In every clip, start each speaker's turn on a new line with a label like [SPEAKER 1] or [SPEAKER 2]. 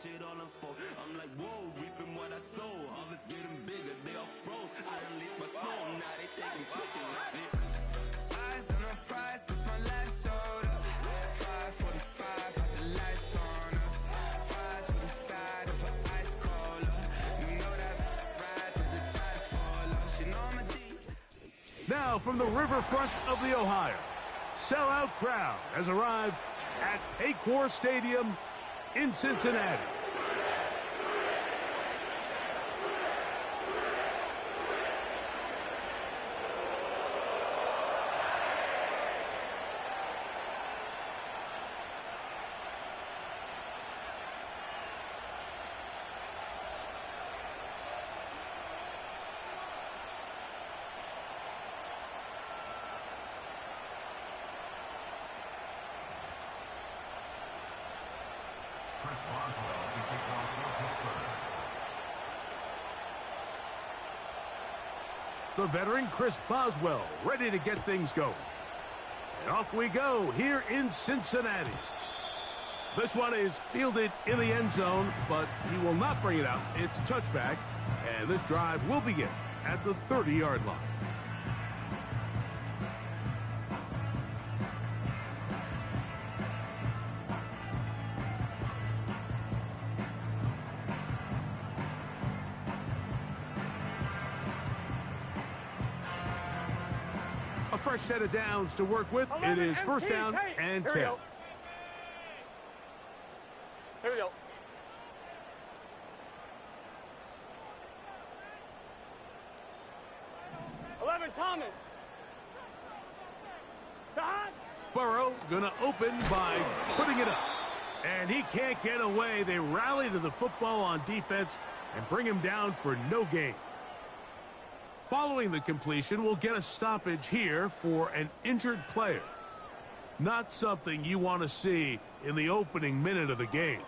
[SPEAKER 1] watch it all unfold. I'm like, whoa, reaping what I sow. Harvest getting bigger, they all froze. I unleashed my soul, now they taking pictures of it.
[SPEAKER 2] Eyes on the prize, it's my last soda. 5:45, the lights on us. Fries with the side of an ice cola. You know that ride till the tires fall off. She know I'm a D.
[SPEAKER 3] Now from the riverfront of the Ohio, sellout crowd has arrived at Paycor Stadium in Cincinnati. The veteran Chris Boswell ready to get things going. And off we go here in Cincinnati. This one is fielded in the end zone, but he will not bring it out. It's a touchback, and this drive will begin at the 30-yard line. A fresh set of downs to work with. It is first down and 10.
[SPEAKER 4] Here we go. Thomas.
[SPEAKER 3] Burrow gonna open by putting it up. And he can't get away. They rally to the football on defense and bring him down for no gain. Following the completion, we'll get a stoppage here for an injured player. Not something you want to see in the opening minute of the game.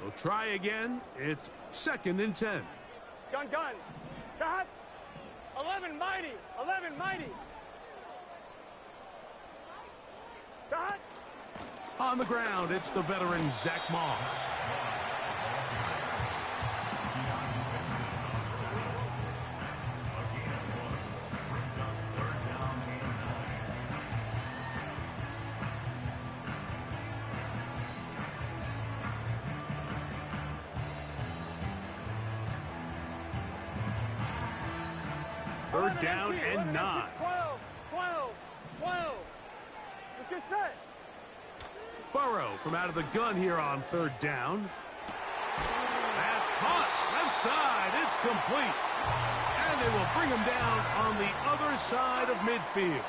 [SPEAKER 3] We'll try again. It's 2nd and 10.
[SPEAKER 4] Gun. Cut. 11 mighty. 11 mighty. Cut.
[SPEAKER 3] On the ground, it's the veteran Zach Moss. Third down and 9.
[SPEAKER 4] 12. Let's get set.
[SPEAKER 3] Burrow from out of the gun here on 3rd down. That's caught. Left side. It's complete. And they will bring him down on the other side of midfield.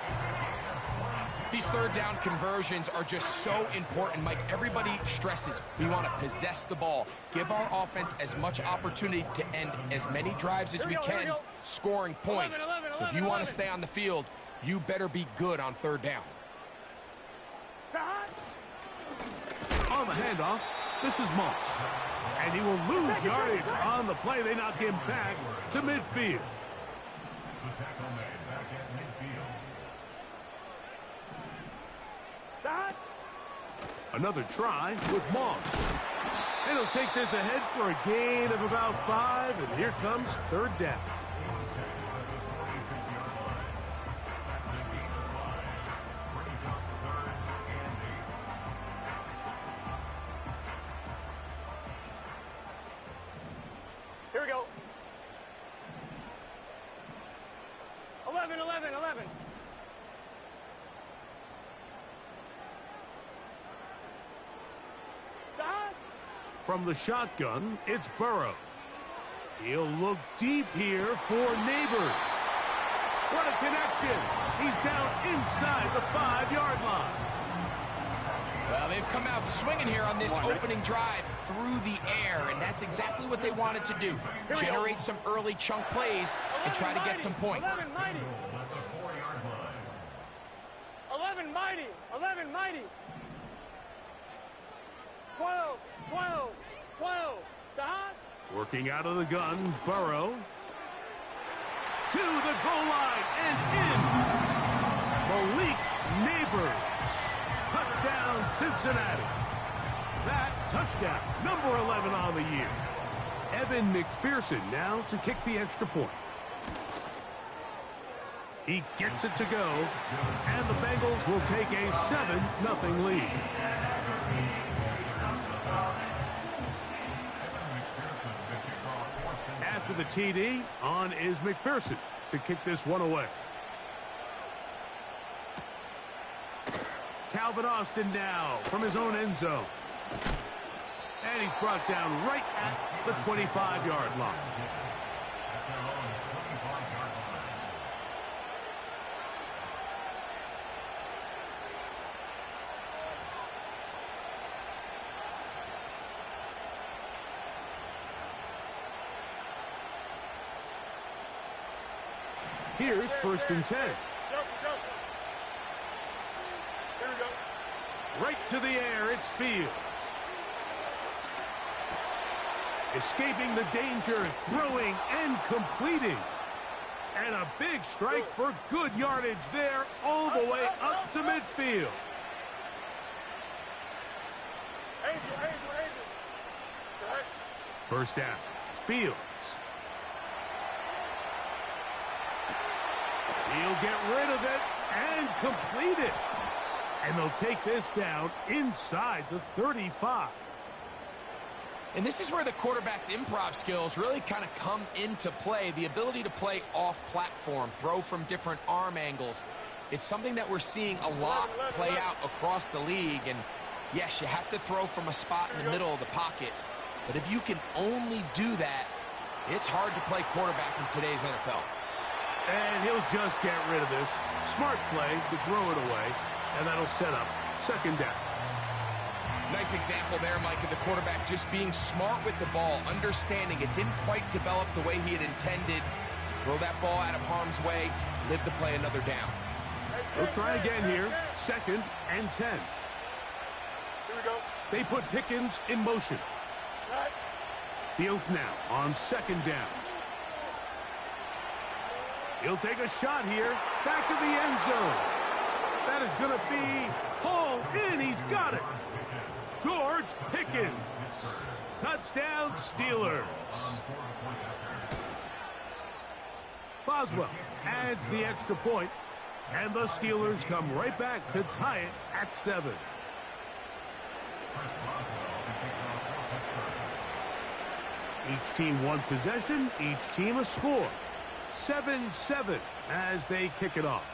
[SPEAKER 5] These 3rd down conversions are just so important, Mike. Everybody stresses we want to possess the ball, give our offense as much opportunity to end as many drives as we can, scoring points. So if you want to stay on the field, you better be good on 3rd down.
[SPEAKER 3] On the handoff, this is Moss. And he will lose yardage on the play. They knock him back to midfield. Another try with Moss. And he'll take this ahead for a gain of about 5, and here comes 3rd down.
[SPEAKER 4] Here we go. 11.
[SPEAKER 3] From the shotgun, it's Burrow. He'll look deep here for Neighbors. What a connection. He's down inside the 5-yard line.
[SPEAKER 5] Well, they've come out swinging here on this opening drive through the air, and that's exactly what they wanted to do. Generate some early chunk plays and try to get some points.
[SPEAKER 4] 11 mighty. 12.
[SPEAKER 3] Working out of the gun, Burrow. To the goal line and in. Malik Neighbors. Cincinnati. That touchdown, number 11 on the year. Evan McPherson now to kick the extra point. He gets it to go, and the Bengals will take a 7-0 lead. After the TD, on is McPherson to kick this one away. Calvin Austin now from his own end zone. And he's brought down right at the 25-yard line. Here's 1st and 10. Right to the air, it's Fields. Escaping the danger, throwing and completing. And a big strike for good yardage there, all the way up to midfield. First down, Fields. He'll get rid of it and complete it. And they'll take this down inside the 35.
[SPEAKER 5] And this is where the quarterback's improv skills really kind of come into play. The ability to play off-platform, throw from different arm angles. It's something that we're seeing a lot play out across the league. And yes, you have to throw from a spot in the middle of the pocket. But if you can only do that, it's hard to play quarterback in today's NFL.
[SPEAKER 3] And he'll just get rid of this. Smart play to throw it away. And that'll set up 2nd down.
[SPEAKER 5] Nice example there, Mike, of the quarterback just being smart with the ball, understanding it didn't quite develop the way he had intended. Throw that ball out of harm's way, live to play another down.
[SPEAKER 3] We'll try again here. 2nd and 10.
[SPEAKER 4] Here we go.
[SPEAKER 3] They put Pickens in motion. Fields now on 2nd down. He'll take a shot here. Back to the end zone. That is going to be hauled in. He's got it. George Pickens. Touchdown, Steelers. Boswell adds the extra point, and the Steelers come right back to tie it at 7. Each team one possession, each team a score. 7-7 as they kick it off.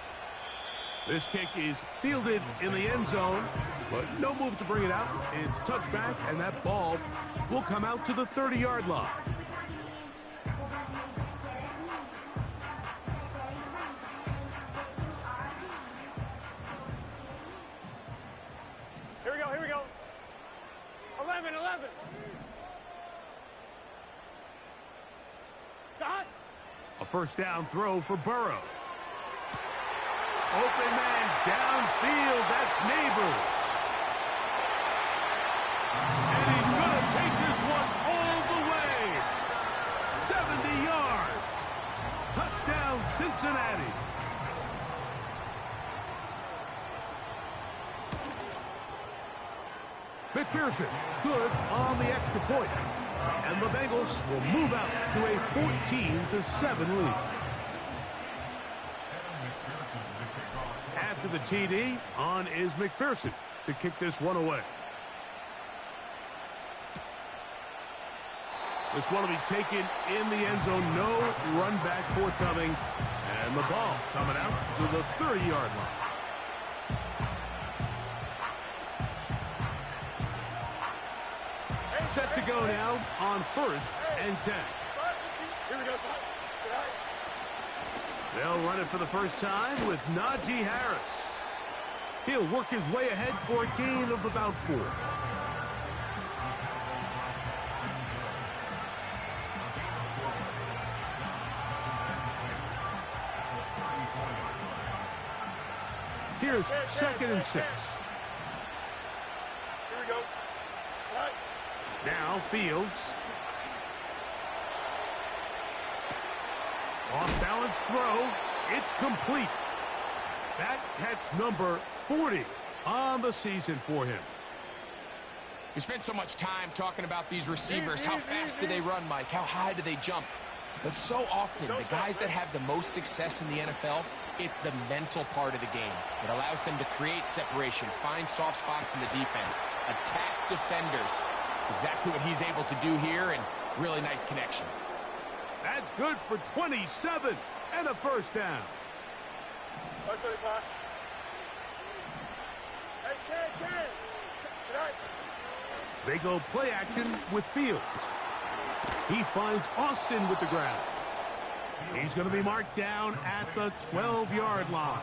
[SPEAKER 3] This kick is fielded in the end zone, but no move to bring it out. It's touchback, and that ball will come out to the 30-yard line.
[SPEAKER 4] Here we go, here we go. 11. Dot.
[SPEAKER 3] A first down throw for Burrow. Open man downfield. That's Neighbors. And he's going to take this one all the way. 70 yards. Touchdown, Cincinnati. McPherson, good on the extra point. And the Bengals will move out to a 14-7 lead. After the TD, on is McPherson to kick this one away. This one will be taken in the end zone. No run back forthcoming. And the ball coming out to the 30-yard line. Set to go now on 1st and 10.
[SPEAKER 4] Here we go.
[SPEAKER 3] They'll run it for the first time with Najee Harris. He'll work his way ahead for a gain of about 4. Here's 2nd and 6.
[SPEAKER 4] Here we go.
[SPEAKER 3] Now Fields. Off-balance throw. It's complete. That catch number 40 on the season for him.
[SPEAKER 5] We spend so much time talking about these receivers. How fast do they run, Mike? How high do they jump? But so often, the guys that have the most success in the NFL, it's the mental part of the game. It allows them to create separation, find soft spots in the defense, attack defenders. It's exactly what he's able to do here, and really nice connection.
[SPEAKER 3] That's good for 27 and a first down. They go play action with Fields. He finds Austin with the ground. He's going to be marked down at the 12-yard line.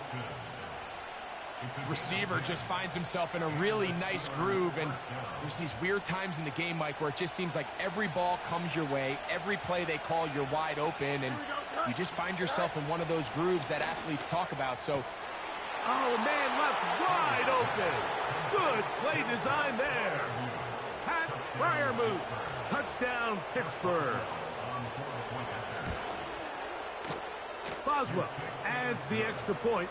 [SPEAKER 5] Receiver just finds himself in a really nice groove, and there's these weird times in the game, Mike, where it just seems like every ball comes your way, every play they call, you're wide open, and you just find yourself in one of those grooves that athletes talk about. So,
[SPEAKER 3] oh, man left wide open. Good play design there. Pat Freiermuth, touchdown Pittsburgh. Boswell adds the extra point,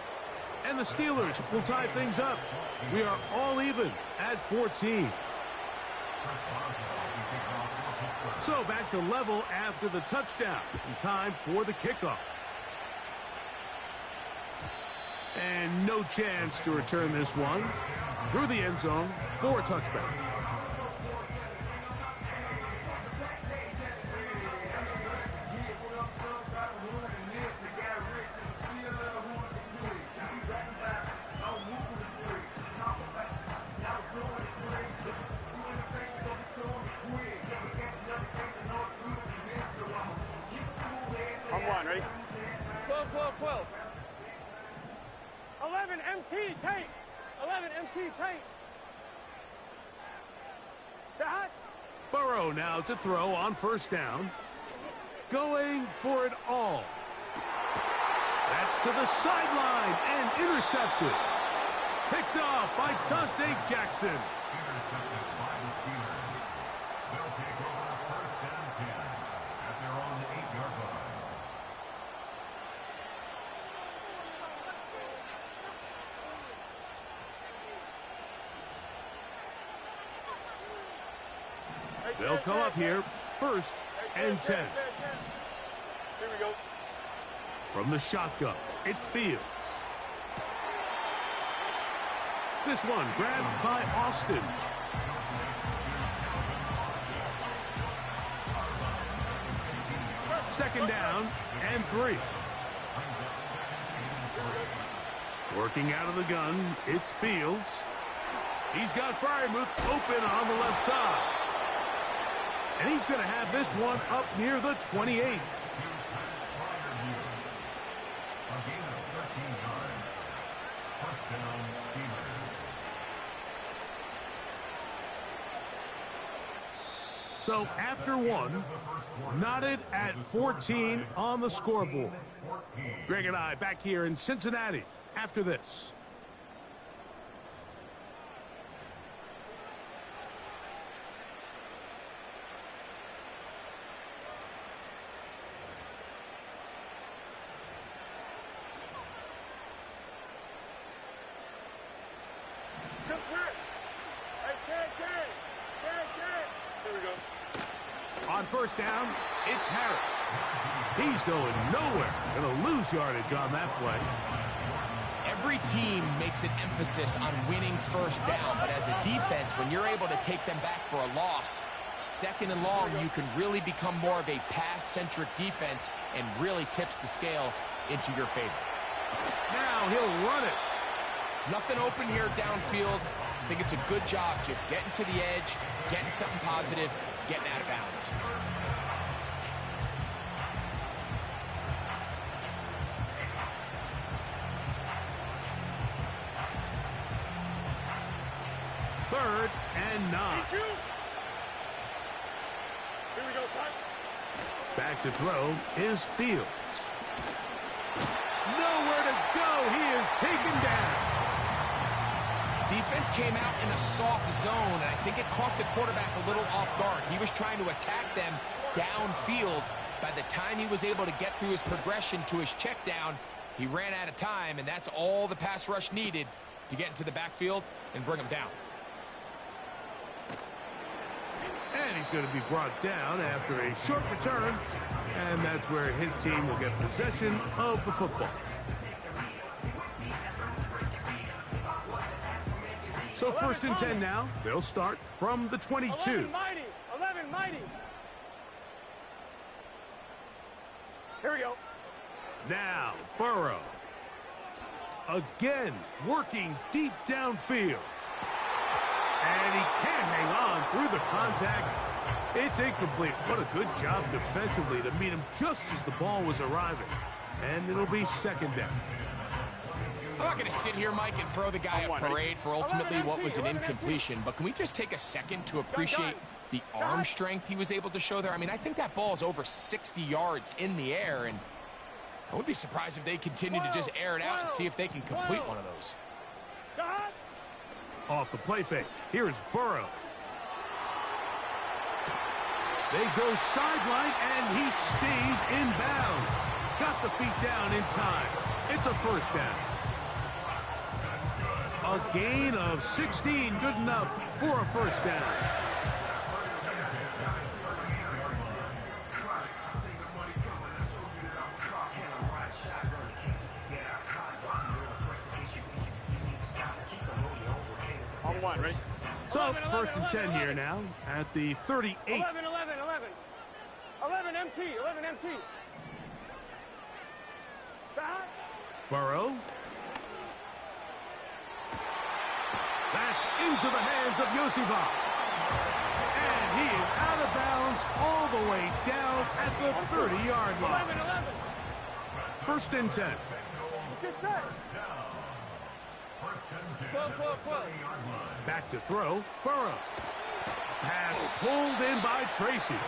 [SPEAKER 3] and the Steelers will tie things up. We are all even at 14. So back to level after the touchdown. In time for the kickoff. And no chance to return this one through the end zone for a touchback.
[SPEAKER 4] I'm one, ready? 12, 12, 12. 11 MT tape. 11 MT tape. Dot.
[SPEAKER 3] Burrow now to throw on first down. Going for it all. That's to the sideline and intercepted. Picked off by Dante Jackson.
[SPEAKER 6] Intercepted by the Steelers. They'll take over first down 10 at their own 8-yard line.
[SPEAKER 3] They'll come up here, first and 10.
[SPEAKER 4] Here we go.
[SPEAKER 3] From the shotgun, it's Fields. This one grabbed by Austin. Second down and 3. Working out of the gun, it's Fields. He's got Freiermuth open on the left side. And he's going to have this one up near the 28.
[SPEAKER 6] A gain of 13 yards. First down, Steelers.
[SPEAKER 3] So after one, knotted at 14 on the scoreboard. Greg and I back here in Cincinnati after this.
[SPEAKER 4] Jump square. Hey, Ted. Here we go.
[SPEAKER 3] On first down, it's Harris. He's going nowhere. Going to lose yardage on that play.
[SPEAKER 5] Every team makes an emphasis on winning first down, but as a defense, when you're able to take them back for a loss, second and long, you can really become more of a pass-centric defense and really tips the scales into your favor.
[SPEAKER 3] Now he'll run it.
[SPEAKER 5] Nothing open here downfield. I think it's a good job just getting to the edge, getting something positive, getting out of bounds.
[SPEAKER 3] Third and 9.
[SPEAKER 4] Here we go, son.
[SPEAKER 3] Back to throw is Fields. Nowhere to go. He is taken down.
[SPEAKER 5] Defense came out in a soft zone, and I think it caught the quarterback a little off guard. He was trying to attack them downfield. By the time he was able to get through his progression to his check down, he ran out of time, and that's all the pass rush needed to get into the backfield and bring him down.
[SPEAKER 3] And he's going to be brought down after a short return. And that's where his team will get possession of the football. So first and 10 now. They'll start from the 22.
[SPEAKER 4] 11 mighty. 11 mighty. Here we go.
[SPEAKER 3] Now, Burrow. Again, working deep downfield. And he can't hang on through the contact. It's incomplete. What a good job defensively to meet him just as the ball was arriving. And it'll be second down.
[SPEAKER 5] I'm not going to sit here, Mike, and throw the guy a parade for ultimately what was an incompletion, but can we just take a second to appreciate the arm strength he was able to show there? I mean, I think that ball is over 60 yards in the air, and I wouldn't be surprised if they continue to just air it out and see if they can complete one of those.
[SPEAKER 3] Off the play fake. Here's Burrow. They go sideline, and he stays in bounds. Got the feet down in time. It's a first down. A gain of 16, good enough for a first down.
[SPEAKER 4] On one, right?
[SPEAKER 3] So, first and 10 here now at the 38.
[SPEAKER 4] 11, 11, 11. 11 MT, 11 MT. Back.
[SPEAKER 3] Burrow. That's into the hands of Yosivas. And he is out of bounds all the way down at the 30-yard line.
[SPEAKER 4] 11, 11.
[SPEAKER 3] First and 10.
[SPEAKER 4] Get set. 12, 12, 12.
[SPEAKER 3] Back to throw, Burrow. Pass pulled in by Tracy.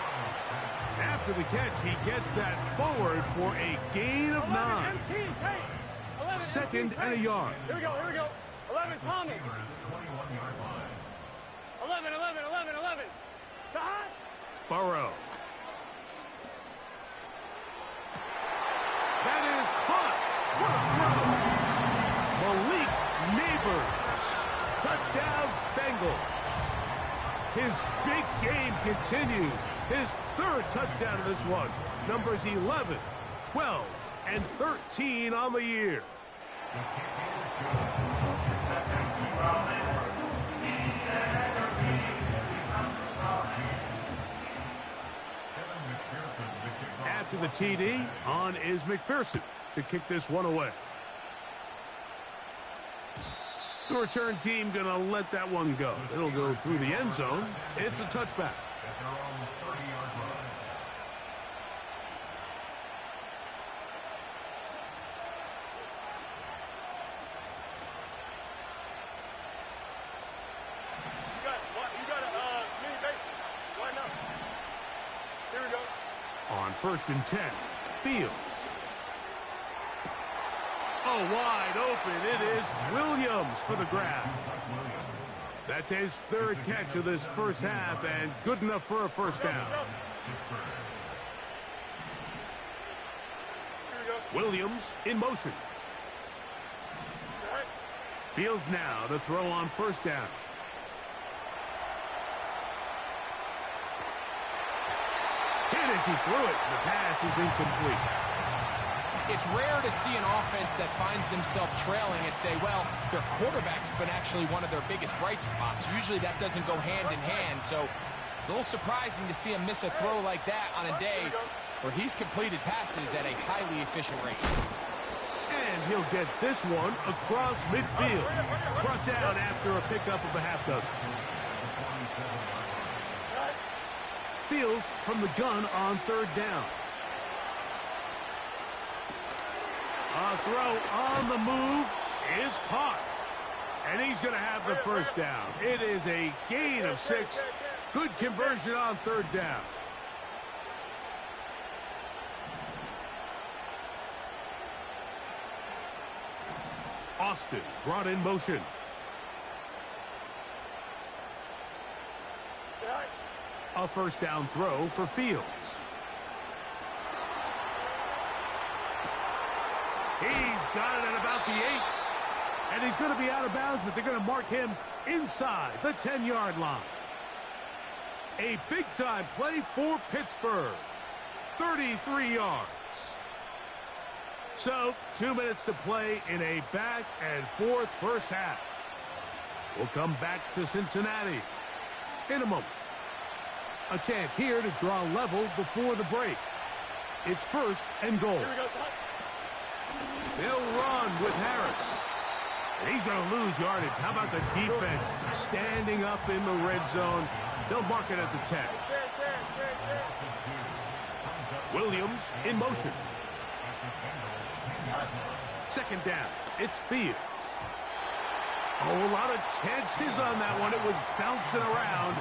[SPEAKER 3] After the catch, he gets that forward for a gain of 9.
[SPEAKER 4] MT, take. 11,
[SPEAKER 3] Second
[SPEAKER 4] MT,
[SPEAKER 3] and a
[SPEAKER 4] take.
[SPEAKER 3] yard.
[SPEAKER 4] Here we go, here we go. 11, Tommy. 11, 11, 11, 11. Back.
[SPEAKER 3] Burrow. That is caught. What a throw. Malik Neighbors. Touchdown, Bengals. His big game continues. His third touchdown of this one. Numbers 11, 12, and 13 on the year. After the TD, on is McPherson to kick this one away. The return team going to let that one go. It'll go through the end zone. It's a touchback.
[SPEAKER 4] You got a mini base. Why not? Here we go.
[SPEAKER 3] On first and 10, Fields. Oh, wide open. It is Williams for the grab. That's his third catch of this first half, and good enough for a first down. Williams in motion. Fields now to throw on first down. Hit as he threw it. The pass is incomplete.
[SPEAKER 5] It's rare to see an offense that finds themselves trailing and say, well, their quarterback's been actually one of their biggest bright spots. Usually that doesn't go hand in hand, so it's a little surprising to see him miss a throw like that on a day where he's completed passes at a highly efficient rate.
[SPEAKER 3] And he'll get this one across midfield. Brought down after a pickup of a half dozen. Fields from the gun on third down. A throw on the move is caught. And he's going to have the first down. It is a gain of 6. Good conversion on third down. Austin brought in motion. A first down throw for Fields. He's got it at about the 8. And he's going to be out of bounds, but they're going to mark him inside the 10-yard line. A big-time play for Pittsburgh. 33 yards. So, 2 minutes to play in a back-and-forth first half. We'll come back to Cincinnati in a moment. A chance here to draw level before the break. It's first and goal.
[SPEAKER 4] Here we go, son.
[SPEAKER 3] They'll run with Harris. And he's going to lose yardage. How about the defense standing up in the red zone? They'll mark it at the 10. Williams in motion. Second down. It's Fields. Oh, a lot of chances on that one. It was bouncing around,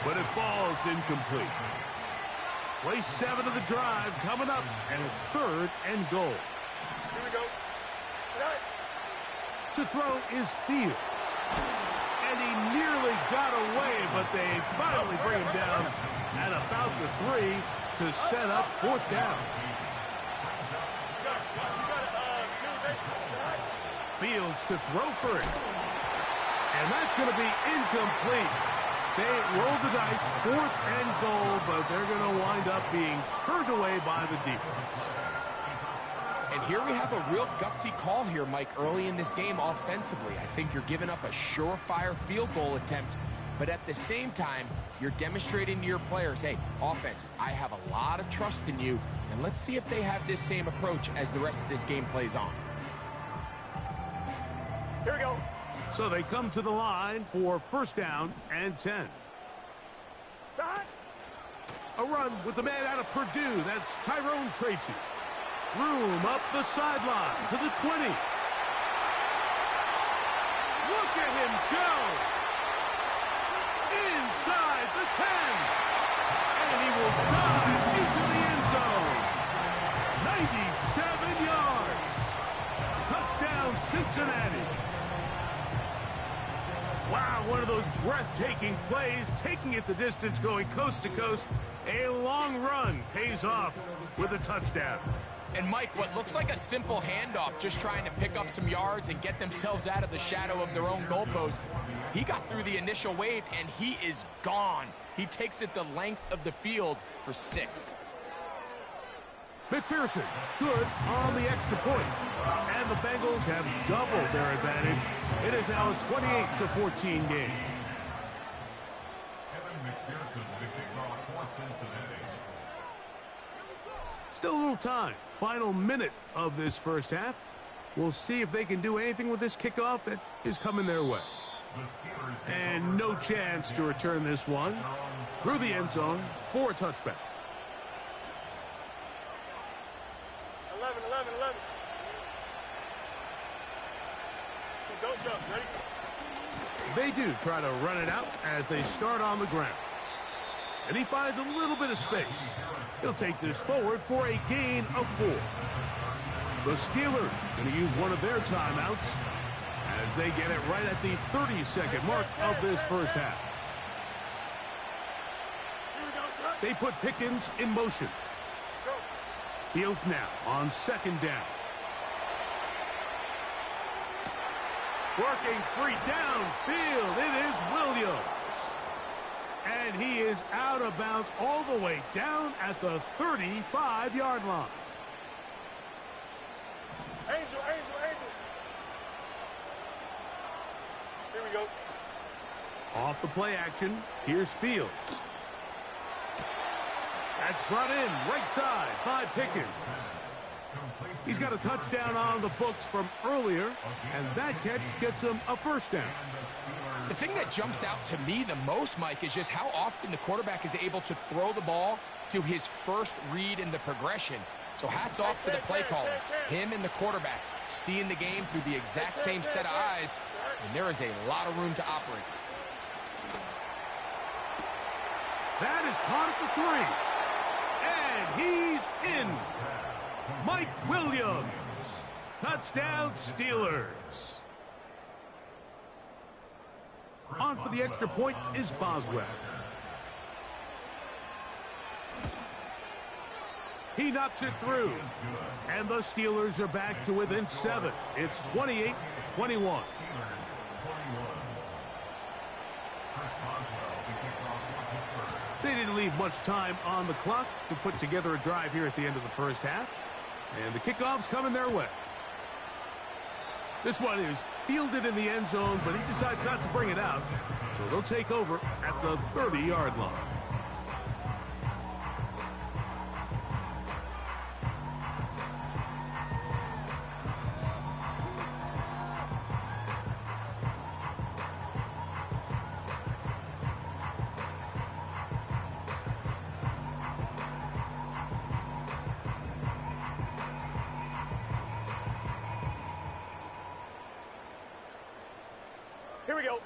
[SPEAKER 3] but it falls incomplete. Play 7 of the drive coming up, and it's third and goal.
[SPEAKER 4] Here we go.
[SPEAKER 3] To throw is Fields. And he nearly got away, but they finally bring him down at about the 3 to set up fourth down. Fields to throw for it. And that's going to be incomplete. They roll the dice, fourth and goal, but they're going to wind up being turned away by the defense.
[SPEAKER 5] And here we have a real gutsy call here, Mike, early in this game offensively. I think you're giving up a surefire field goal attempt, but at the same time, you're demonstrating to your players, hey, offense, I have a lot of trust in you, and let's see if they have this same approach as the rest of this game plays on.
[SPEAKER 4] Here we go.
[SPEAKER 3] So they come to the line for first down and 10. A run with the man out of Purdue. That's Tyrone Tracy. Room up the sideline to the 20. Look at him go. Inside the 10. And he will dive into the end zone. 97 yards. Touchdown, Cincinnati. Wow, one of those breathtaking plays, taking it the distance, going coast to coast. A long run pays off with a touchdown.
[SPEAKER 5] And Mike, what looks like a simple handoff, just trying to pick up some yards and get themselves out of the shadow of their own goalpost. He got through the initial wave, and he is gone. He takes it the length of the field for 6.
[SPEAKER 3] McPherson, good on the extra point. And the Bengals have doubled their advantage. It is now a 28-14 game.
[SPEAKER 6] Evan McPherson with the kickoff for Cincinnati.
[SPEAKER 3] Still a little time. Final minute of this first half. We'll see if they can do anything with this kickoff that is coming their way. And no chance to return this one through the end zone for a touchback.
[SPEAKER 4] 11. Don't jump. Ready?
[SPEAKER 3] They do try to run it out as they start on the ground. And he finds a little bit of space. He'll take this forward for a gain of 4. The Steelers going to use one of their timeouts as they get it right at the 30-second mark of this first half.
[SPEAKER 4] Here we go, son.
[SPEAKER 3] They put Pickens in motion.
[SPEAKER 4] Go.
[SPEAKER 3] Fields now on second down. Working free downfield. It is Williams. And he is out of bounds all the way down at the 35-yard line.
[SPEAKER 4] Angel. Here we go.
[SPEAKER 3] Off the play action, here's Fields. That's brought in right side by Pickens. He's got a touchdown on the books from earlier, and that catch gets him a first down.
[SPEAKER 5] The thing that jumps out to me the most, Mike, is just how often the quarterback is able to throw the ball to his first read in the progression. So hats off to the play caller. Him and the quarterback seeing the game through the exact same set of eyes, and there is a lot of room to operate.
[SPEAKER 3] That is caught at the 3. And he's in. Mike Williams. Touchdown, Steelers. On for the extra point is Boswell. He knocks it through. And the Steelers are back to within 7. It's 28-21. didn't leave much time on the clock to put together a drive here at the end of the first half. And the kickoff's coming their way. This one is fielded in the end zone, but he decides not to bring it out. So they'll take over at the 30-yard line.
[SPEAKER 4] Here we go.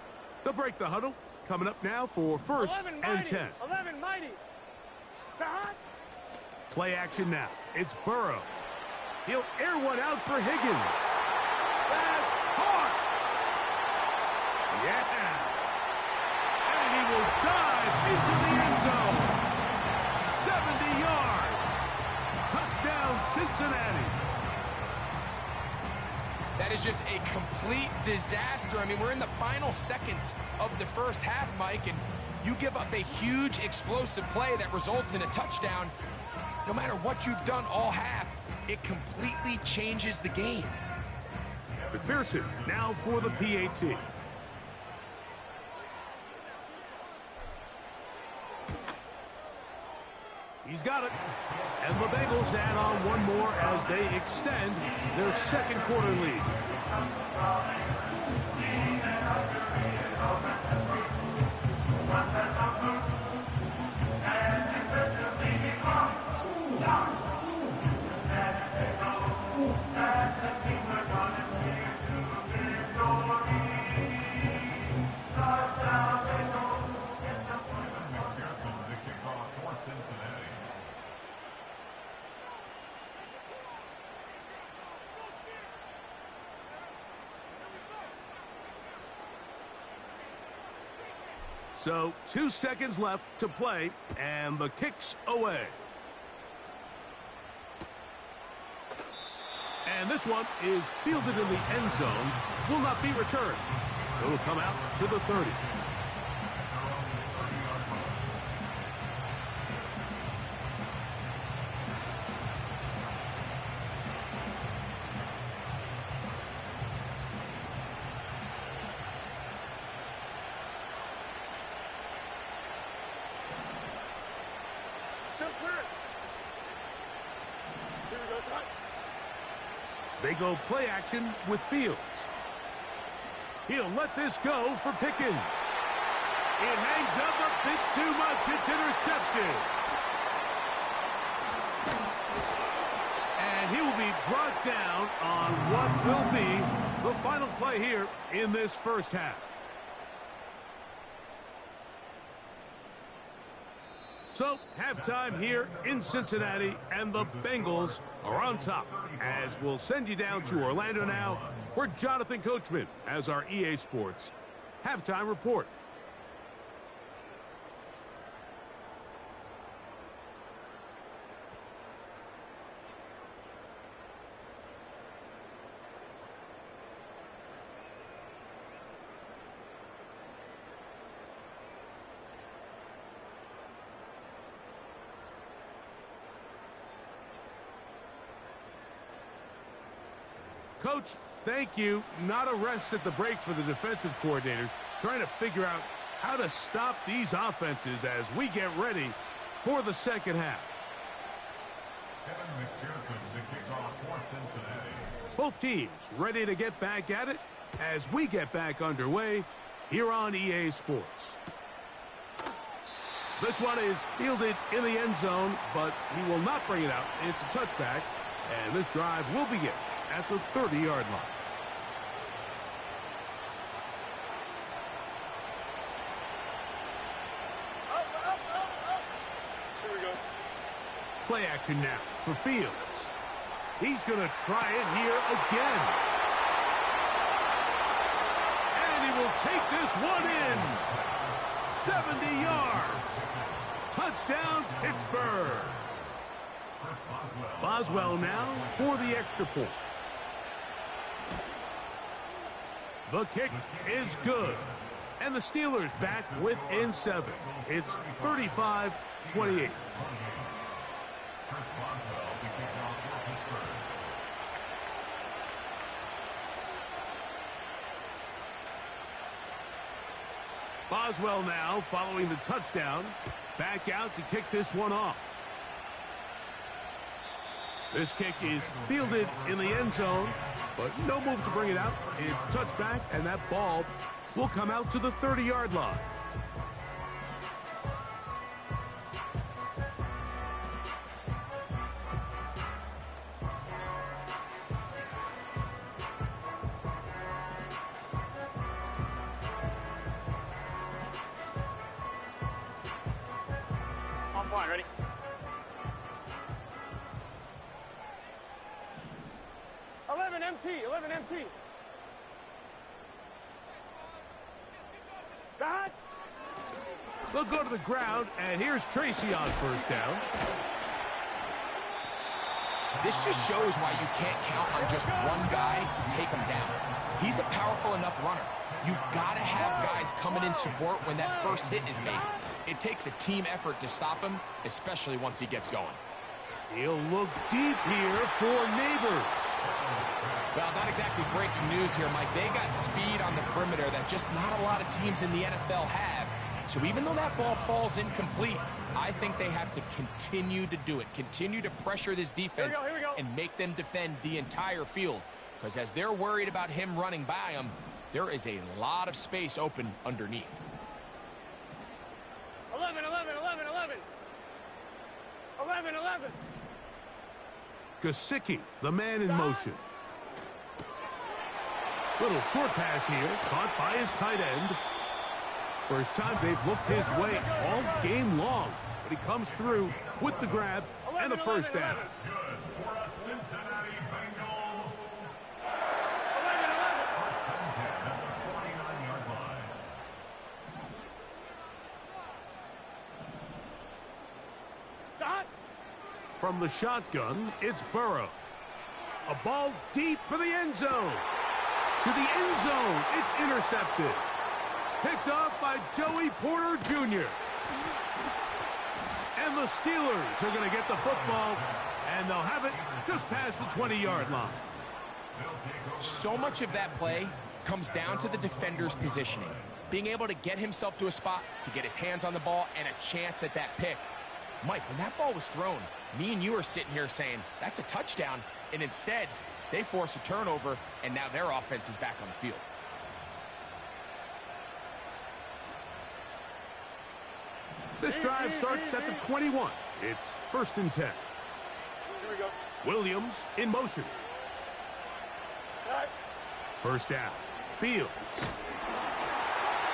[SPEAKER 3] They'll break the huddle. Coming up now for first
[SPEAKER 4] 11
[SPEAKER 3] and
[SPEAKER 4] mighty.
[SPEAKER 3] 10.
[SPEAKER 4] 11 mighty. Sahad.
[SPEAKER 3] Play action now. It's Burrow. He'll air one out for Higgins. That's caught. Yeah. And he will dive into the end zone. 70 yards. Touchdown, Cincinnati.
[SPEAKER 5] That is just a complete disaster. I mean, we're in the final seconds of the first half, Mike, and you give up a huge explosive play that results in a touchdown. No matter what you've done all half, it completely changes the game.
[SPEAKER 3] McPherson now for the PAT. He's got it. And the Bengals add on one more as they extend their second quarter lead. So 2 seconds left to play, and the kick's away. And this one is fielded in the end zone, will not be returned. So it'll come out to the 30. They go play action with Fields. He'll let this go for Pickens. It hangs up a bit too much. It's intercepted. And he will be brought down on what will be the final play here in this first half. So, halftime here in Cincinnati, and the Bengals are on top. As we'll send you down to Orlando now, where Jonathan Coachman has our EA Sports halftime report. Coach, thank you. Not a rest at the break for the defensive coordinators, trying to figure out how to stop these offenses as we get ready for the second half.
[SPEAKER 6] Kevin McPherson to kick off for Cincinnati.
[SPEAKER 3] Both teams ready to get back at it as we get back underway here on EA Sports. This one is fielded in the end zone, but he will not bring it out. It's a touchback, and this drive will begin at the 30-yard line.
[SPEAKER 4] Here we go.
[SPEAKER 3] Play action now for Fields. He's going to try it here again. And he will take this one in. 70 yards. Touchdown, Pittsburgh. Boswell now for the extra point. The kick is good. And the Steelers back within 7. It's 35-28.
[SPEAKER 6] Chris Boswell to kick off for Pittsburgh.
[SPEAKER 3] Boswell now following the touchdown. Back out to kick this one off. This kick is fielded in the end zone, but no move to bring it out. It's touchback, and that ball will come out to the 30-yard line.
[SPEAKER 4] Fine, ready? Eleven MT. God!
[SPEAKER 3] They'll go to the ground, and here's Tracy on first down.
[SPEAKER 5] This just shows why you can't count on just one guy to take him down. He's a powerful enough runner. You gotta have guys coming in support when that first hit is made. It takes a team effort to stop him, especially once he gets going.
[SPEAKER 3] He'll look deep here for Neighbors.
[SPEAKER 5] Well, not exactly breaking news here, Mike. They got speed on the perimeter that just not a lot of teams in the NFL have. So even though that ball falls incomplete, I think they have to continue to do it. Continue to pressure this defense
[SPEAKER 4] Here we go.
[SPEAKER 5] and make them defend the entire field. Because as they're worried about him running by them, there is a lot of space open underneath.
[SPEAKER 4] 11.
[SPEAKER 3] Gesicki, the man in motion. Little short pass here, caught by his tight end. First time they've looked his way all game long, but he comes through with the grab and the first down.
[SPEAKER 6] Good for the Cincinnati Bengals.
[SPEAKER 4] 11.
[SPEAKER 6] First and 10 at the 49-yard line.
[SPEAKER 4] God!
[SPEAKER 3] From the shotgun, it's Burrow. A ball deep for the end zone. To the end zone, it's intercepted. Picked off by Joey Porter Jr. And the Steelers are going to get the football, and they'll have it just past the 20-yard line.
[SPEAKER 5] So much of that play comes down to the defender's positioning. Being able to get himself to a spot, to get his hands on the ball, and a chance at that pick. Mike, when that ball was thrown, me and you are sitting here saying, that's a touchdown. And instead, they force a turnover, and now their offense is back on the field.
[SPEAKER 3] This drive starts at the 21. It's first and 10.
[SPEAKER 4] Here we go.
[SPEAKER 3] Williams in motion.
[SPEAKER 4] God.
[SPEAKER 3] First down. Fields.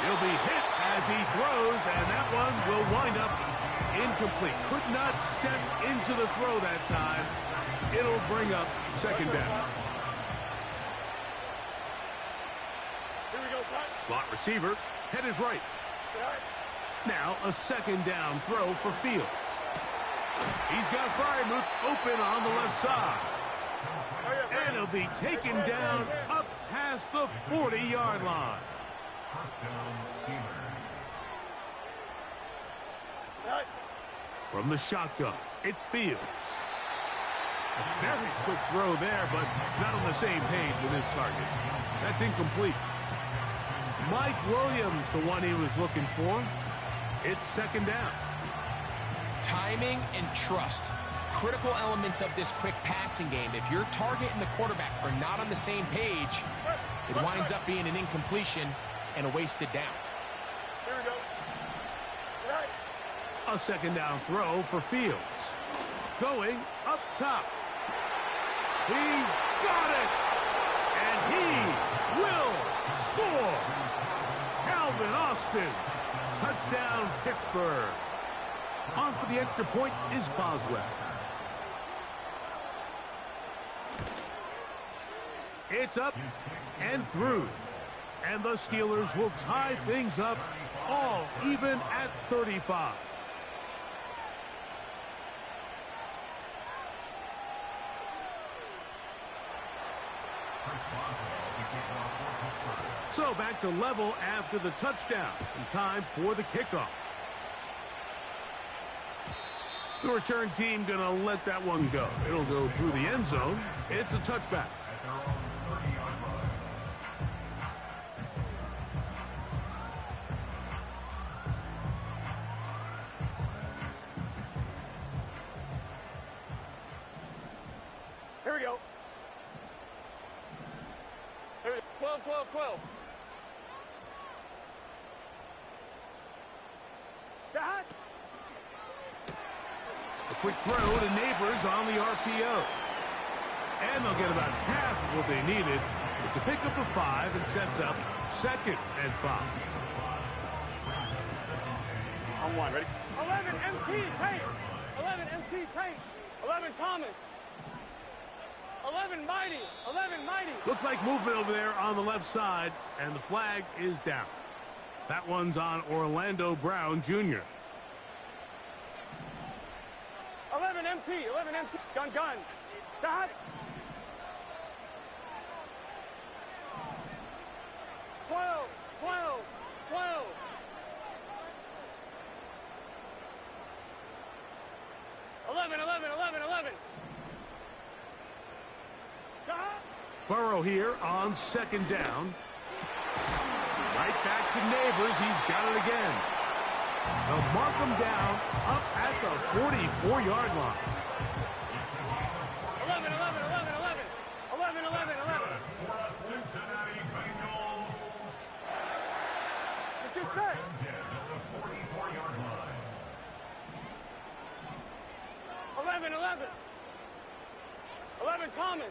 [SPEAKER 3] He'll be hit as he throws, and that one will wind up incomplete. Could not step into the throw that time. It'll bring up second down.
[SPEAKER 4] Here we go, son.
[SPEAKER 3] Slot receiver headed right.
[SPEAKER 4] God.
[SPEAKER 3] Now a second down throw for Fields. He's got Freiermuth open on the left side. And he'll be taken down up past the 40-yard line.
[SPEAKER 6] First down, Steelers.
[SPEAKER 4] God.
[SPEAKER 3] From the shotgun, it's Fields. A very quick throw there, but not on the same page with his target. That's incomplete. Mike Williams, the one he was looking for. It's second down.
[SPEAKER 5] Timing and trust. Critical elements of this quick passing game. If your target and the quarterback are not on the same page, it winds up being an incompletion and a wasted down.
[SPEAKER 4] Here we go. God.
[SPEAKER 3] A second down throw for Fields. Going up top. He's got it! And he will score! Calvin Austin. Touchdown, Pittsburgh. On for the extra point is Boswell. It's up and through. And the Steelers will tie things up all even at 35.
[SPEAKER 6] Chris Boswell
[SPEAKER 3] So back to level after the touchdown. And time for the kickoff. The return team going to let that one go. It'll go through the end zone. It's a touchback.
[SPEAKER 4] Here we go. Here we go. 12, 12, 12. That.
[SPEAKER 3] A quick throw to Neighbors on the RPO. And they'll get about half of what they needed. It's a pickup of 5 and sets up 2nd and 5.
[SPEAKER 4] On one, ready? 11 MT Tate. 11 MT Tate. 11 Thomas. 11 Mighty. 11 Mighty.
[SPEAKER 3] Looks like movement over there on the left side, and the flag is down. That one's on Orlando Brown Jr.
[SPEAKER 4] 11 MT. 11 MT. Gun, gun. Dot. 12, 12, 12.
[SPEAKER 3] Burrow here on 2nd down. Right back to Neighbors. He's got it again. They'll mark him down up at the 44-yard line.
[SPEAKER 4] 11, 11, 11, 11. 11, 11, 11.
[SPEAKER 6] Cincinnati Bengals.
[SPEAKER 4] Let's get set.
[SPEAKER 6] 44-yard line.
[SPEAKER 4] 11, 11. 11 Thomas.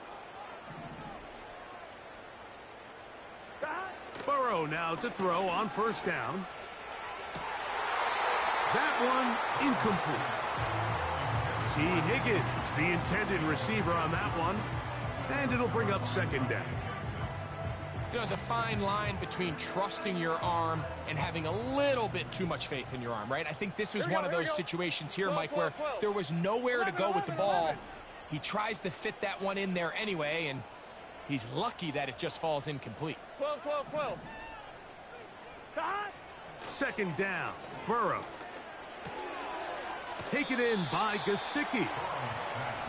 [SPEAKER 3] Burrow now to throw on 1st down. That one incomplete. T. Higgins, the intended receiver on that one. And it'll bring up 2nd down.
[SPEAKER 5] You know, there's a fine line between trusting your arm and having a little bit too much faith in your arm, right? I think this was one of those situations here, Mike, where there was nowhere to go with the ball. He tries to fit that one in there anyway, and he's lucky that it just falls incomplete.
[SPEAKER 4] 12, 12, 12.
[SPEAKER 3] 2nd down. Burrow. Taken in by Gesicki.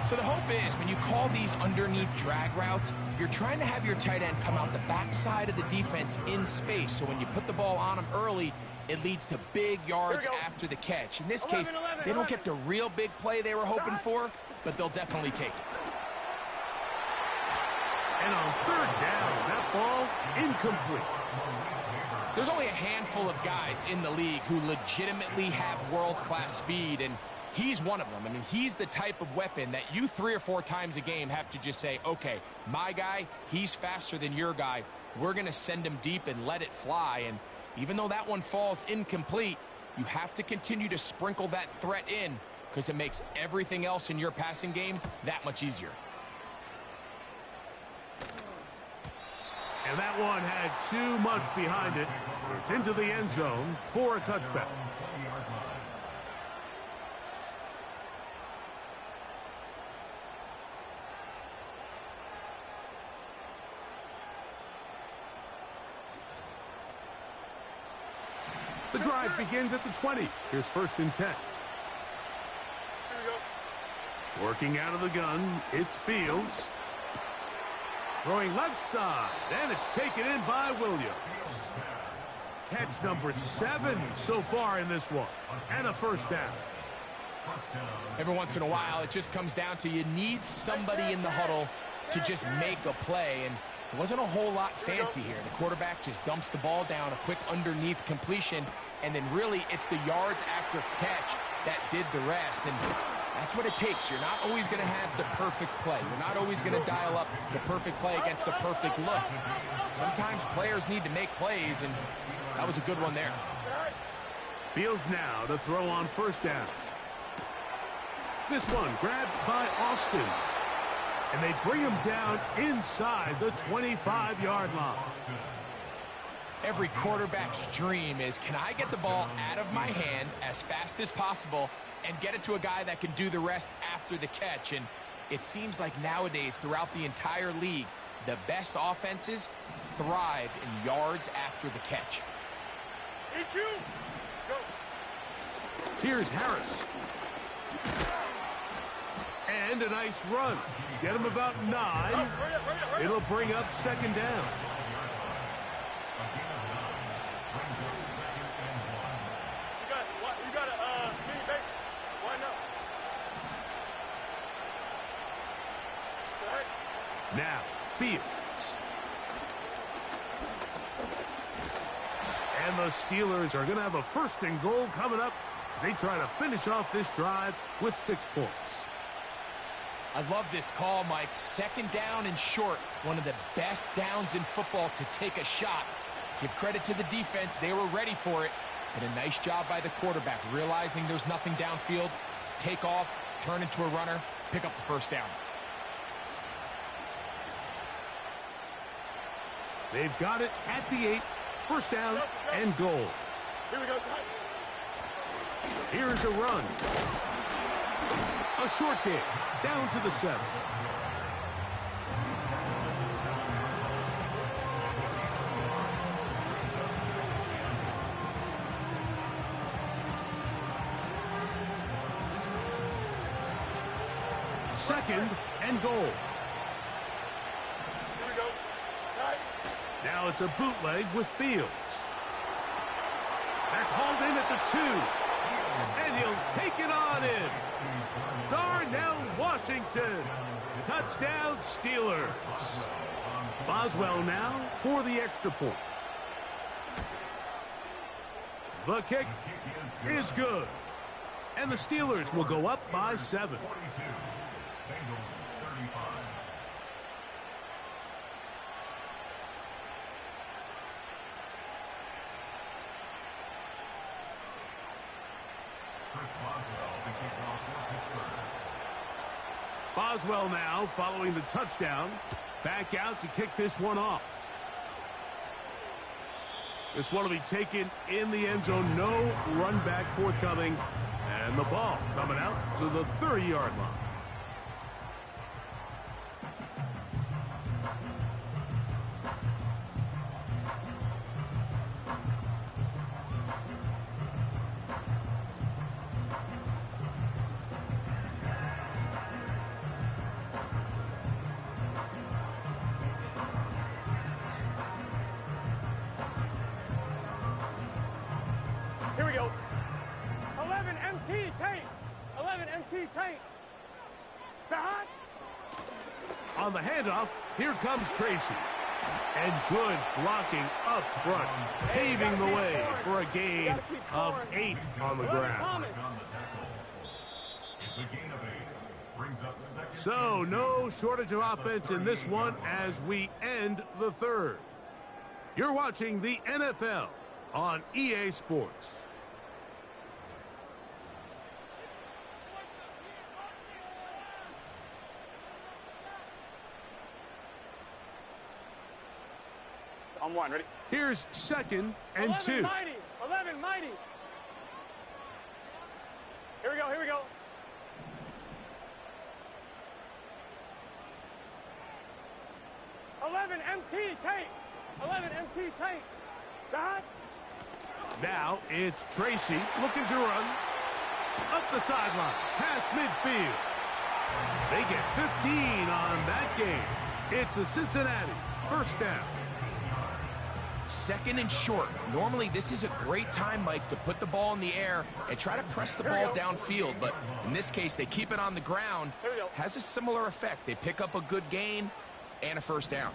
[SPEAKER 5] So the hope is when you call these underneath drag routes, you're trying to have your tight end come out the backside of the defense in space. So when you put the ball on him early, it leads to big yards after the catch. In this case, they don't get the real big play they were hoping for, but they'll definitely take it.
[SPEAKER 3] And on 3rd down, that ball incomplete.
[SPEAKER 5] There's only a handful of guys in the league who legitimately have world-class speed, and he's one of them. I mean, he's the type of weapon that you 3 or 4 times a game have to just say, okay, my guy, he's faster than your guy. We're going to send him deep and let it fly. And even though that one falls incomplete, you have to continue to sprinkle that threat in because it makes everything else in your passing game that much easier.
[SPEAKER 3] And that one had too much behind it. It's into the end zone for a touchback. The drive begins at the 20. Here's 1st and 10.
[SPEAKER 4] Here we go.
[SPEAKER 3] Working out of the gun, it's Fields. Throwing left side, and it's taken in by Williams. Catch number 7 so far in this one, and a 1st down.
[SPEAKER 5] Every once in a while, it just comes down to you need somebody in the huddle to just make a play, and it wasn't a whole lot fancy here. The quarterback just dumps the ball down, a quick underneath completion, and then really it's the yards after catch that did the rest. And that's what it takes. You're not always going to have the perfect play. You're not always going to dial up the perfect play against the perfect look. Sometimes players need to make plays, and that was a good one there.
[SPEAKER 3] Fields now to throw on 1st down. This one grabbed by Austin. And they bring him down inside the 25-yard line.
[SPEAKER 5] Every quarterback's dream is, can I get the ball out of my hand as fast as possible and get it to a guy that can do the rest after the catch? And it seems like nowadays throughout the entire league, The best offenses thrive in yards after the catch.
[SPEAKER 4] EQ. Go.
[SPEAKER 3] Here's Harris. And a nice run. Get him about 9.
[SPEAKER 4] Hurry up, hurry up.
[SPEAKER 3] It'll bring up second down.
[SPEAKER 4] You got a mini base. Why not? Go ahead.
[SPEAKER 3] Now, Fields. And the Steelers are going to have a 1st and goal coming up as they try to finish off this drive with 6 points.
[SPEAKER 5] I love this call, Mike. 2nd down and short. One of the best downs in football to take a shot. Give credit to the defense. They were ready for it. But a nice job by the quarterback, realizing there's nothing downfield. Take off, turn into a runner, pick up the 1st down.
[SPEAKER 3] They've got it at the 8. 1st down and goal.
[SPEAKER 4] Here we go, son.
[SPEAKER 3] Here's a run. A short game. Down to the 7. Second and goal.
[SPEAKER 4] Here we go. Right.
[SPEAKER 3] Now it's a bootleg with Fields. That's hauled in at the 2. And he'll take it on in. Darnell Washington. Touchdown Steelers. Boswell now for the extra point. The kick is good. And the Steelers will go up by 7. Boswell now following the touchdown. Back out to kick this one off. This one will be taken in the end zone. No run back forthcoming. And the ball coming out to the 30-yard line.
[SPEAKER 4] Here we go. 11 MT tank. 11 MT tank. Shot.
[SPEAKER 3] On the handoff, here comes Tracy. And good blocking up front, paving the way for a gain of 8 on the ground.
[SPEAKER 6] It's a gain of 8. Brings up 2nd.
[SPEAKER 3] So no shortage of offense in this one as we end the 3rd. You're watching the NFL on EA Sports.
[SPEAKER 4] On 1, ready?
[SPEAKER 3] Here's 2nd and 2.
[SPEAKER 4] 11 mighty. 11 mighty. Here we go, here we go. MT tank. 11 MT tank. Shot.
[SPEAKER 3] Now it's Tracy looking to run. Up the sideline, past midfield. They get 15 on that game. It's a Cincinnati 1st down.
[SPEAKER 5] 2nd and short. Normally, this is a great time, Mike, to put the ball in the air and try to press the ball downfield. But in this case, they keep it on the ground. Has a similar effect. They pick up a good gain and a 1st down.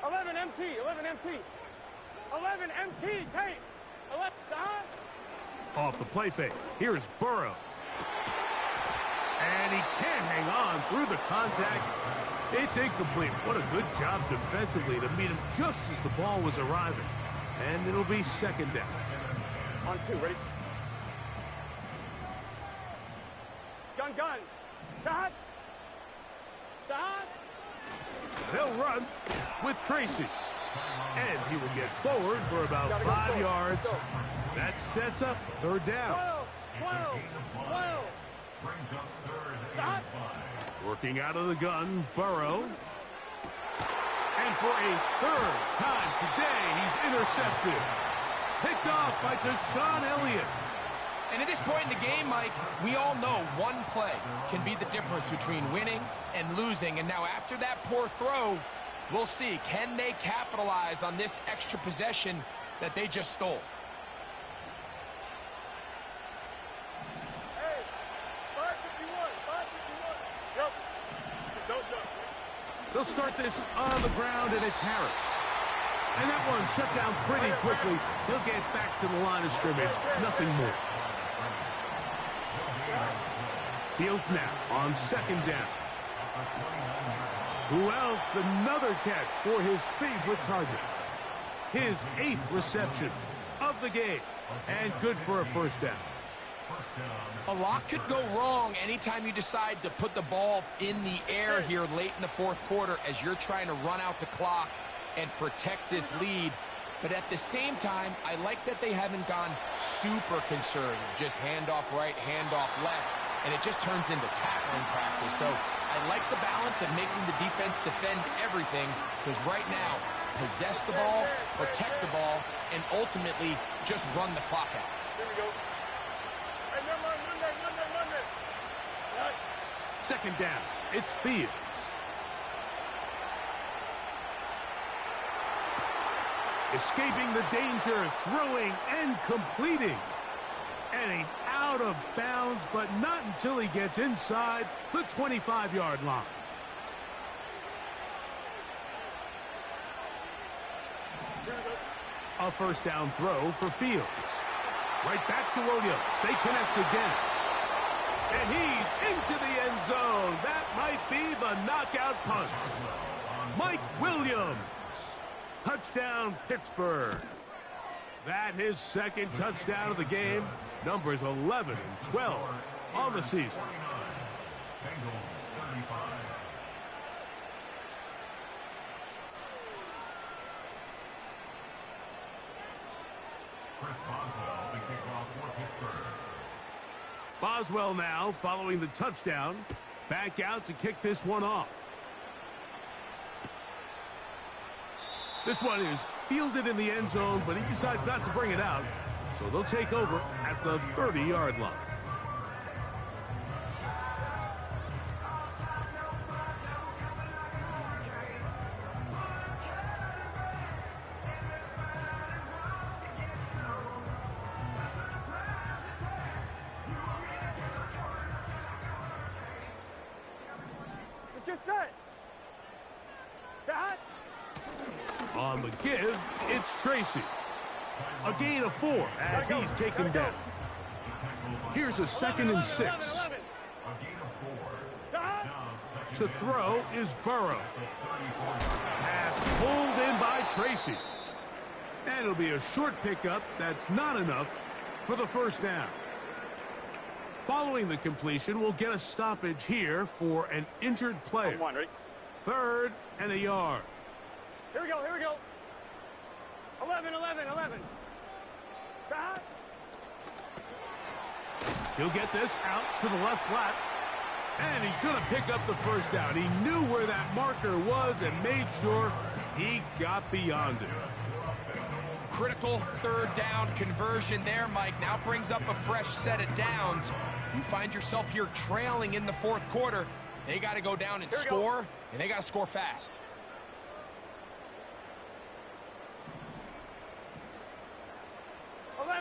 [SPEAKER 4] 11 MT. 11 MT. 11 MT tape. 11 down.
[SPEAKER 3] Off the play fake. Here's Burrow. And he can't hang on through the contact. It's incomplete. What a good job defensively to meet him just as the ball was arriving. And it'll be 2nd down.
[SPEAKER 4] On 2, ready? Gun. Shot. Shot.
[SPEAKER 3] They'll run with Tracy. And he will get forward for about 5 yards. That sets up 3rd down.
[SPEAKER 4] 12.
[SPEAKER 6] Brings up 3rd and
[SPEAKER 4] Shot.
[SPEAKER 6] 5.
[SPEAKER 3] Working out of the gun, Burrow. And for a third time today, he's intercepted. Picked off by Deshaun Elliott.
[SPEAKER 5] And at this point in the game, Mike, we all know one play can be the difference between winning and losing. And now after that poor throw, we'll see. Can they capitalize on this extra possession that they just stole?
[SPEAKER 4] Hey, 551, 551. Jump. Don't jump.
[SPEAKER 3] They'll start this on the ground, and it's Harris. And that one shut down pretty quickly. He'll get back to the line of scrimmage. Nothing more. Fields now on second down. Who else? Another catch for his favorite target. His 8th reception of the game. And good for a first down.
[SPEAKER 5] A lot could go wrong anytime you decide to put the ball in the air here late in the fourth quarter as you're trying to run out the clock and protect this lead. But at the same time, I like that they haven't gone super conservative. Just handoff right, handoff left, and it just turns into tackling practice. So I like the balance of making the defense defend everything, because right now, possess the ball, protect the ball, and ultimately just run the clock out.
[SPEAKER 4] Here we go. Hey, never mind. Monday. Right.
[SPEAKER 3] Second down. It's Fields. Escaping the danger, throwing and completing. And he's out of bounds, but not until he gets inside the 25-yard line. A first down throw for Fields. Right back to Williams. They connect again. And he's into the end zone. That might be the knockout punch. Mike Williams. Touchdown, Pittsburgh. That his second touchdown of the game. Numbers 11 and 12 on the season.
[SPEAKER 6] Chris Boswell, the kickoff for Pittsburgh.
[SPEAKER 3] Boswell now following the touchdown. Back out to kick this one off. This one is fielded in the end zone, but he decides not to bring it out. So they'll take over at the 30-yard line.
[SPEAKER 4] Let's get set. Cut.
[SPEAKER 3] On the give, it's Tracy. A gain of 4 as he's taken down. Here's a 2nd and 6. To throw is Burrow. Pass pulled in by Tracy. And it'll be a short pickup that's not enough for the first down. Following the completion, we'll get a stoppage here for an injured player.
[SPEAKER 4] One, ready?
[SPEAKER 3] 3rd and a yard.
[SPEAKER 4] Here we go. 11. Cut.
[SPEAKER 3] He'll get this out to the left flat. And he's going to pick up the first down. He knew where that marker was and made sure he got beyond it.
[SPEAKER 5] Critical third down conversion there, Mike. Now brings up a fresh set of downs. You find yourself here trailing in the fourth quarter. They got to go down and score, and they got to score fast.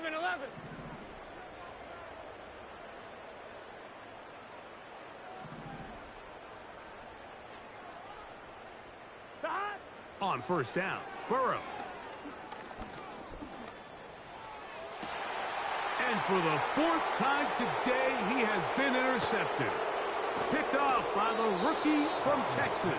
[SPEAKER 4] Eleven. Cut.
[SPEAKER 3] On first down, Burrow. And for the 4th time today, he has been intercepted. Picked off by the rookie from Texas.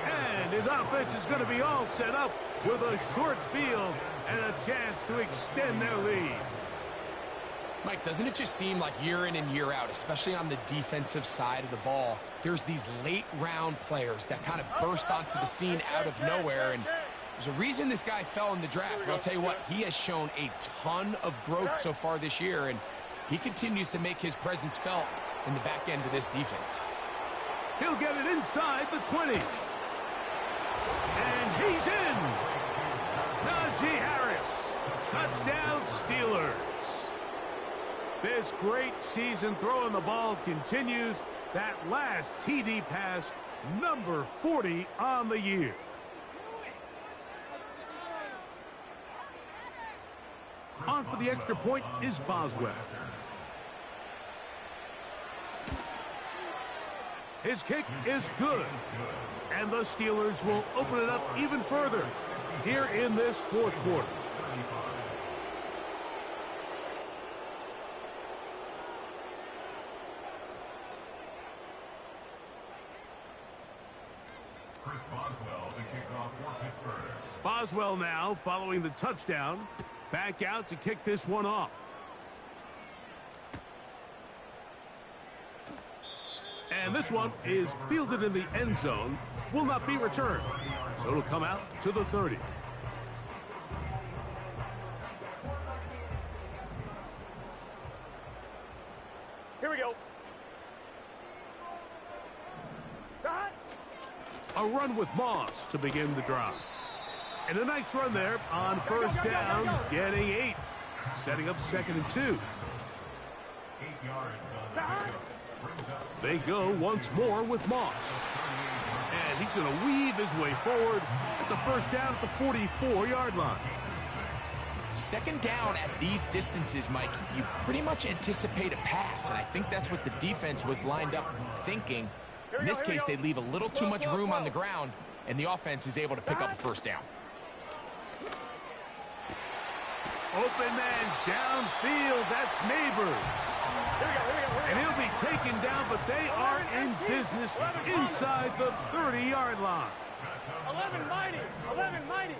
[SPEAKER 3] And his offense is going to be all set up with a short field and a chance to extend their lead.
[SPEAKER 5] Mike, doesn't it just seem like year in and year out, especially on the defensive side of the ball, there's these late-round players that kind of burst onto the scene out of nowhere, and there's a reason this guy fell in the draft. But I'll tell you what, he has shown a ton of growth so far this year, and he continues to make his presence felt in the back end of this defense.
[SPEAKER 3] He'll get it inside the 20. And he's in. Najee Harris. Touchdown, Steelers. This great season throwing the ball continues. That last TD pass, number 40 on the year. On for the extra point is Boswell. His kick is good. And the Steelers will open it up even further here in this fourth quarter.
[SPEAKER 6] Chris Boswell, the kickoff for Pittsburgh.
[SPEAKER 3] Boswell now following the touchdown. Back out to kick this one off. And this one is fielded in the end zone. Will not be returned. So it'll come out to the 30.
[SPEAKER 4] Here we go. Shot.
[SPEAKER 3] A run with Moss to begin the drive. And a nice run there on first down, getting 8. Setting up 2nd and 2.
[SPEAKER 6] 8 yards on the pickup. Brings up
[SPEAKER 3] They go once more with Moss. And he's going to weave his way forward. It's a first down at the 44-yard line.
[SPEAKER 5] Second down at these distances, Mike, you pretty much anticipate a pass, and I think that's what the defense was lined up thinking. In this case, they leave a little too much room on the ground, and the offense is able to pick up a first down.
[SPEAKER 3] Open man downfield. That's Neighbors. And he'll be taken down, but they are in business inside the 30-yard line.
[SPEAKER 4] 11 mighty. 11 mighty.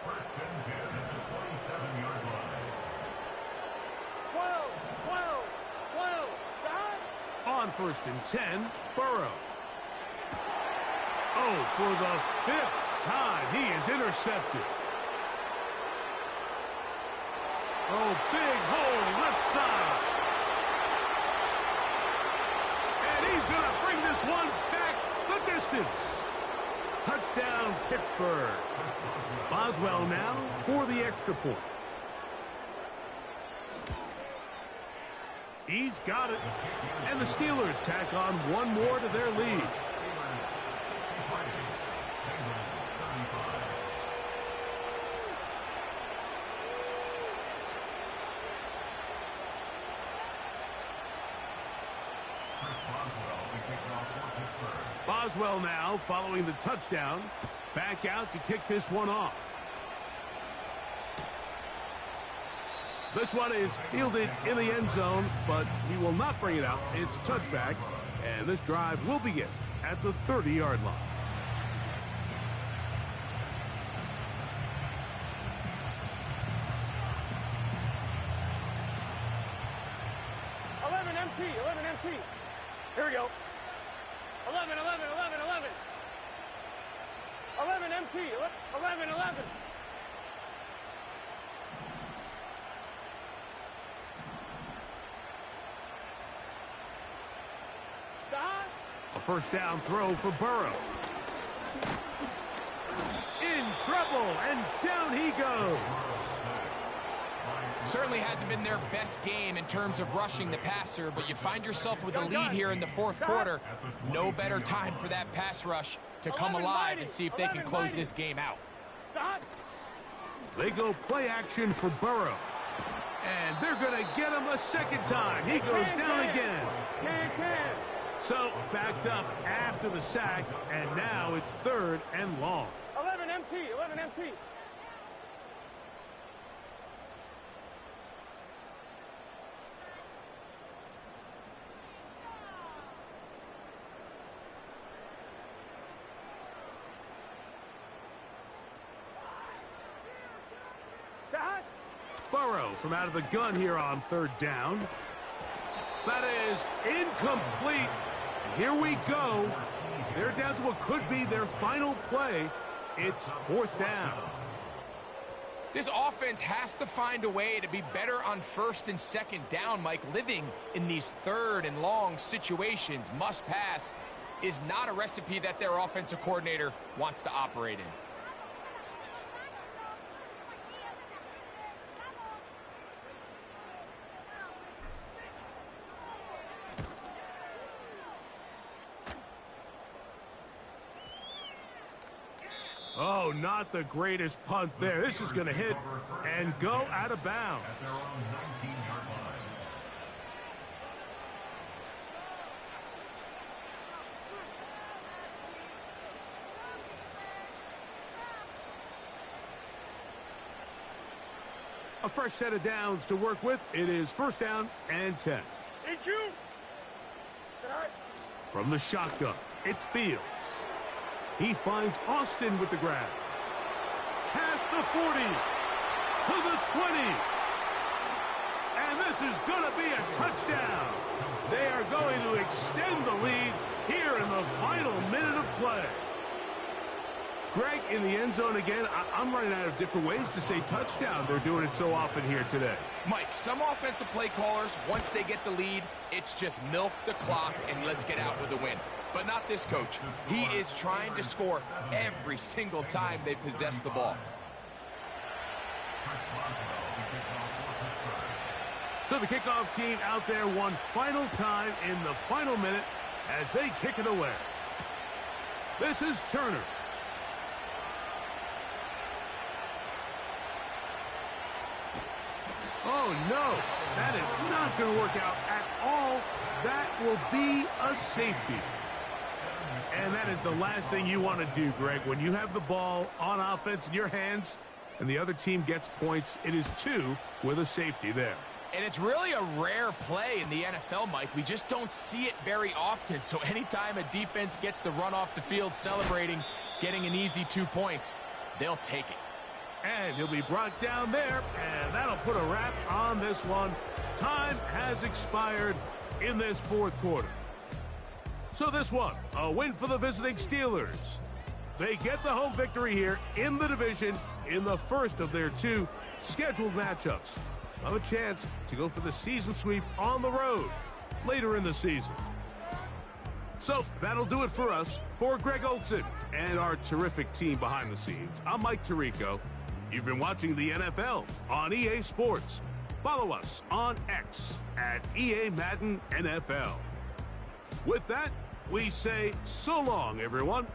[SPEAKER 6] First and 10 at the 27-yard line.
[SPEAKER 4] 12. Shot.
[SPEAKER 3] On first and 10, Burrow. Oh, for the 5th time, he is intercepted. Oh, big hole, left side. And he's going to bring this one back the distance. Touchdown, Pittsburgh. Boswell now for the extra point. He's got it. And the Steelers tack on one more to their lead. Boswell now following the touchdown. Back out to kick this one off. This one is fielded in the end zone, but he will not bring it out. It's touchback, and this drive will begin at the 30-yard line.
[SPEAKER 4] MT. Here we go. 11 MT. 11.
[SPEAKER 3] A first down throw for Burrow. In trouble, and down he goes.
[SPEAKER 5] Certainly hasn't been their best game in terms of rushing the passer, but you find yourself with a lead here in the fourth quarter. No better time for that pass rush to come alive and see if they can close this game out.
[SPEAKER 3] They go play action for Burrow. And they're going to get him a second time. He goes down again. So backed up after the sack, and now it's 3rd and long.
[SPEAKER 4] 11 MT.
[SPEAKER 3] Burrow from out of the gun here on 3rd down. That is incomplete. Here we go. They're down to what could be their final play. It's 4th down.
[SPEAKER 5] This offense has to find a way to be better on first and second down, Mike. Living in these third and long situations, must pass, is not a recipe that their offensive coordinator wants to operate in.
[SPEAKER 3] Oh, not the greatest punt there. This is going to hit and go out of bounds.
[SPEAKER 6] At their own 19-yard line.
[SPEAKER 3] A fresh set of downs to work with. It is first down and 10.
[SPEAKER 4] EQ. Is that
[SPEAKER 3] From the shotgun, it's Fields. He finds Austin with the grab. Past the 40 to the 20. And this is going to be a touchdown. They are going to extend the lead here in the final minute of play. Greg, in the end zone again, I'm running out of different ways to say touchdown. They're doing it so often here today.
[SPEAKER 5] Mike, some offensive play callers, once they get the lead, it's just milk the clock and let's get out with a win. But not this coach. He is trying to score every single time they possess the ball.
[SPEAKER 3] So the kickoff team out there one final time in the final minute as they kick it away. This is Turner. Oh, no. That is not going to work out at all. That will be a safety. And that is the last thing you want to do, Greg. When you have the ball on offense in your hands and the other team gets points, it is 2 with a safety there.
[SPEAKER 5] And it's really a rare play in the NFL, Mike. We just don't see it very often. So anytime a defense gets the run off the field celebrating, getting an easy 2 points, they'll take it.
[SPEAKER 3] And he'll be brought down there, and that'll put a wrap on this one. Time has expired in this fourth quarter. So this one, a win for the visiting Steelers. They get the home victory here in the division in the first of their 2 scheduled matchups. Have a chance to go for the season sweep on the road later in the season. So that'll do it for us. For Greg Olsen and our terrific team behind the scenes, I'm Mike Tirico. You've been watching the NFL on EA Sports. Follow us on X at EA Madden NFL. With that, we say so long, everyone.